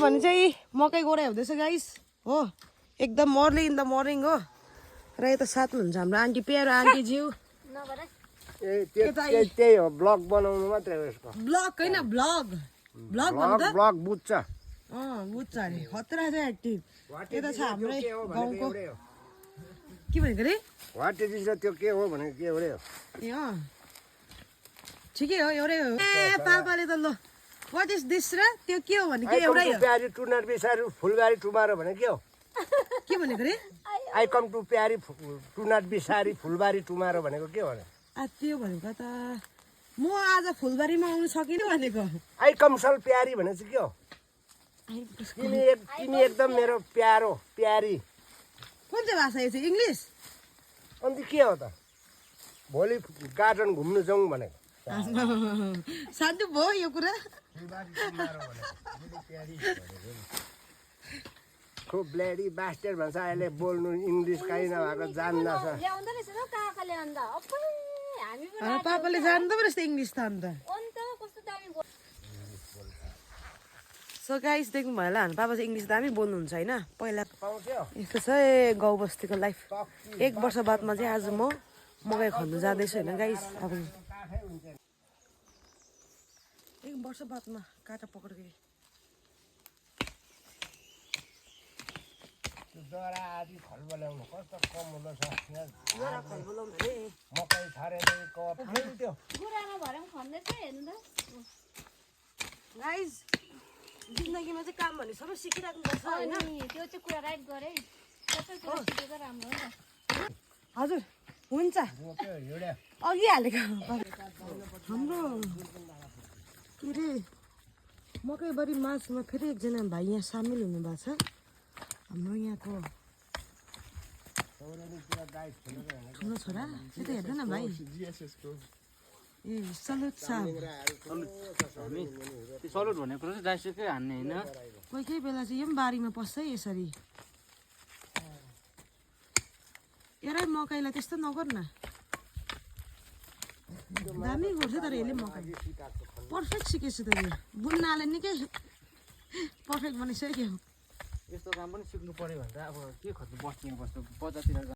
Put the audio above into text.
भने चाहिँ मकै गोराइ हुँदैछ गाइस हो एकदम अर्ली इन द मर्निङ हो र यता साथमा हुन्छ हाम्रो आन्टी प्यारो आन्टी ज्यू त्यही हो ब्लग बनाउनु मात्रै हो यसको ब्लग होइन ब्लग ब्लग भन्नु त ब्लग बुझ्छ बुझ्छ अरे खतरा छ एक्टिभ यता छ हाम्रै गाउँको के भनेको रे वाट इज त्यो के हो भनेको के हो रे ए ठिकै हो एउटै हो ए पापाले त ल वाट इज दिस र त्यो के हो भने के एउटै हो प्यारी टुनर बिसारी फुलबारी टुमारो भने के हो के भनेको रे आई कम टु प्यारी टुनर बिसारी फुलबारी टुमारो भनेको के हो त्यो भनेको त म आज फुलबारीमा आउनु सकिनँ भनेको आई कमसल प्यारी भने चाहिँ के हो तिमी एकदम मेरो प्यारो प्यारी कुन चाहिँ भाषा यो चाहिँ इङ्ग्लिस अन्त के हो त भोलि गार्डन घुम्नु जाउँ भनेको शान्ति भयो यो कुरा खुब ब्ल्याडी बास्टेड भन्छ अहिले बोल्नु इङ्ग्लिस काहीँ नभएको जान्दा छ पापाले जान्दा पो रहेछ इङ्ग्लिस त अन्त सो गाइस देख्नु भयो होला पापा चाहिँ इङ्ग्लिस दामी बोल्नुहुन्छ होइन पहिला यस्तो छ गाउँ बस्तीको लाइफ 1 वर्ष बादमा चाहिँ आज म मकै खन्नु जाँदैछु होइन गाइस अब 1 वर्ष बादमा काँटा पक्रेको जरा आदि खलबल्याउनु कस्तो कमुलो छ जरा खलबलाउनु अरे मकै छरेको त्यो गुरामा भरम खन्दैछ हेर्नु त गाइस जिन्दगीमा चाहिँ काम भन्ने सबै सिकिराख्नुपर्छ होइन त्यो चाहिँ कुरा राइट गरे सबै कुरा सिकेको राम्रो हो नि हजुर हुन्छ अघि हालेको हाम्रो के अरे मकैबारी माझमा फेरि एकजना भाइ यहाँ सामेल हुनुभएको छ हाम्रो यहाँको ठुलो छोरा त्यो त हेर्दैन भाइ ए सलुट साहब सलुट भनेको चाहिँ डाइसेकै हान्ने होइन कोही कोही बेला चाहिँ यो पनि बारीमा पस्छ है यसरी एरै मकैलाई त्यस्तो नगर न दामी गर्छ तर यसले मकै पर्फेक्ट सिकेछु त यो बुन्नाले निकै पर्फेक्ट बनिसक्यो यस्तो काम पनि सिक्नु पर्यो भने त अब के खर्च बस्नु बस्नु बजारतिर